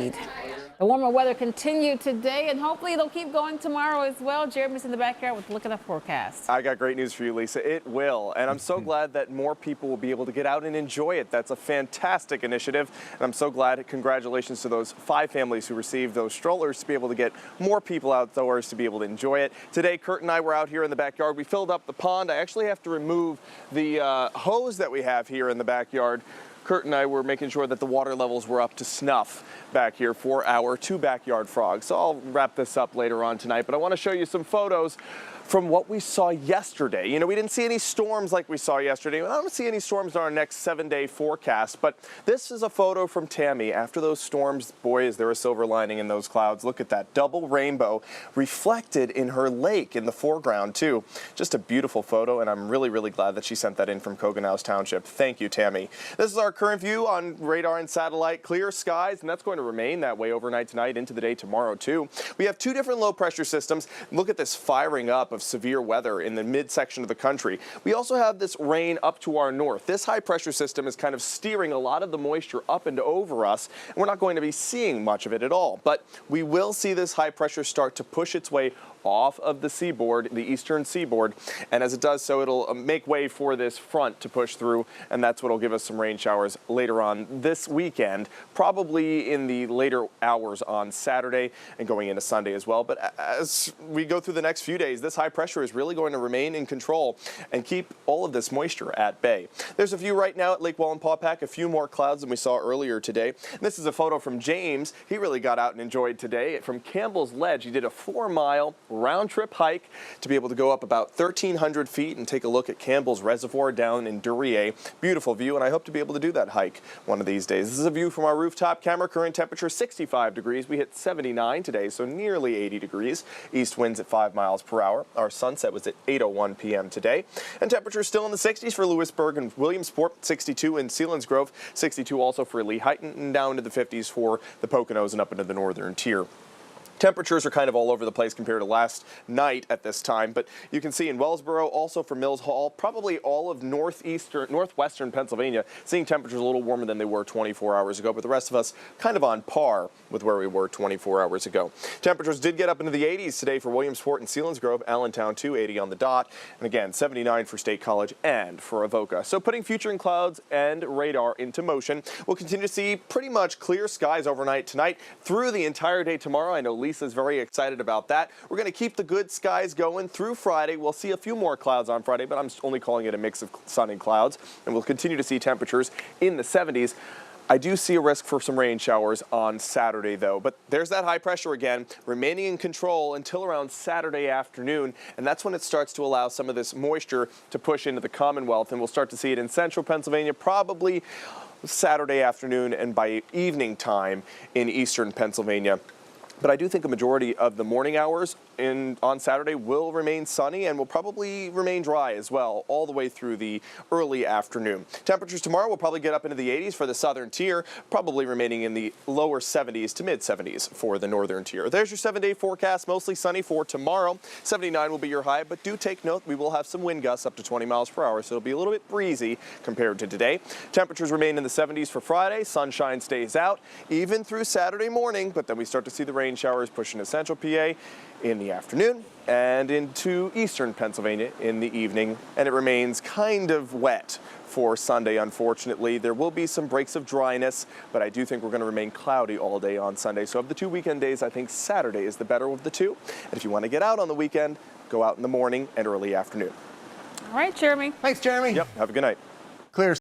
The warmer weather continued today, and hopefully it'll keep going tomorrow as well. Jeremy's in the backyard with a look at the forecast. I got great news for you, Lisa. It will, and I'm so glad that more people will be able to get out and enjoy it. That's a fantastic initiative, and I'm so glad. Congratulations to those 5 families who received those strollers to be able to get more people outdoors to be able to enjoy it. Today, Kurt and I were out here in the backyard. We filled up the pond. I actually have to remove the hose that we have here in the backyard. Kurt and I were making sure that the water levels were up to snuff back here for our 2 backyard frogs. So I'll wrap this up later on tonight, but I want to show you some photos from what we saw yesterday. You know, we didn't see any storms like we saw yesterday. I don't see any storms in our next 7-day forecast, but this is a photo from Tammy after those storms. Boy, is there a silver lining in those clouds. Look at that double rainbow reflected in her lake in the foreground too. Just a beautiful photo, and I'm really, really glad that she sent that in from Cogonhouse Township. Thank you, Tammy. This is our current view on radar and satellite. Clear skies, and that's going to remain that way overnight tonight into the day tomorrow too. We have 2 different low pressure systems. Look at this firing up of severe weather in the midsection of the country. We also have this rain up to our north. This high pressure system is kind of steering a lot of the moisture up and over us, and we're not going to be seeing much of it at all. But we will see this high pressure start to push its way off of the seaboard, the eastern seaboard, and as it does so, it'll make way for this front to push through, and that's what will give us some rain showers later on this weekend, probably in the later hours on Saturday and going into Sunday as well. But as we go through the next few days, this high pressure is really going to remain in control and keep all of this moisture at bay. There's a view right now at Lake Wallenpaupack, a few more clouds than we saw earlier today. This is a photo from James. He really got out and enjoyed today. From Campbell's Ledge, he did a 4-mile round-trip hike to be able to go up about 1,300 feet and take a look at Campbell's Reservoir down in Duryea. Beautiful view, and I hope to be able to do that hike one of these days. This is a view from our rooftop camera. Current temperature 65 degrees. We hit 79 today, so nearly 80 degrees. East winds at 5 miles per hour. Our sunset was at 8:01 p.m. today. And temperatures still in the 60s for Lewisburg and Williamsport, 62 in Selinsgrove, 62 also for Lehighton, and down to the 50s for the Poconos and up into the northern tier. Temperatures are kind of all over the place compared to last night at this time, but you can see in Wellsboro, also for Mills Hall, probably all of northwestern Pennsylvania, seeing temperatures a little warmer than they were 24 hours ago, but the rest of us kind of on par with where we were 24 hours ago. Temperatures did get up into the 80s today for Williamsport and Selinsgrove, Allentown 280 on the dot, and again 79 for State College and for Avoca. So putting future and clouds and radar into motion, we'll continue to see pretty much clear skies overnight tonight through the entire day tomorrow. I know Lisa's very excited about that. We're going to keep the good skies going through Friday. We'll see a few more clouds on Friday, but I'm only calling it a mix of sun and clouds, and we'll continue to see temperatures in the 70s. I do see a risk for some rain showers on Saturday, though. But there's that high pressure again, remaining in control until around Saturday afternoon. And that's when it starts to allow some of this moisture to push into the Commonwealth. And we'll start to see it in central Pennsylvania, probably Saturday afternoon and by evening time in eastern Pennsylvania. But I do think a majority of the morning hours on Saturday will remain sunny and will probably remain dry as well all the way through the early afternoon. Temperatures tomorrow will probably get up into the 80s for the southern tier, probably remaining in the lower 70s to mid 70s for the northern tier. There's your 7-day forecast, mostly sunny for tomorrow. 79 will be your high, but do take note we will have some wind gusts up to 20 miles per hour, so it'll be a little bit breezy compared to today. Temperatures remain in the 70s for Friday. Sunshine stays out even through Saturday morning, but then we start to see the rain showers pushing to central PA in the afternoon and into eastern Pennsylvania in the evening, and it remains kind of wet for Sunday, unfortunately. There will be some breaks of dryness, but I do think we're going to remain cloudy all day on Sunday. So of the 2 weekend days, I think Saturday is the better of the 2. And if you want to get out on the weekend, go out in the morning and early afternoon. All right, Jeremy. Thanks, Jeremy. Yep, have a good night. Clear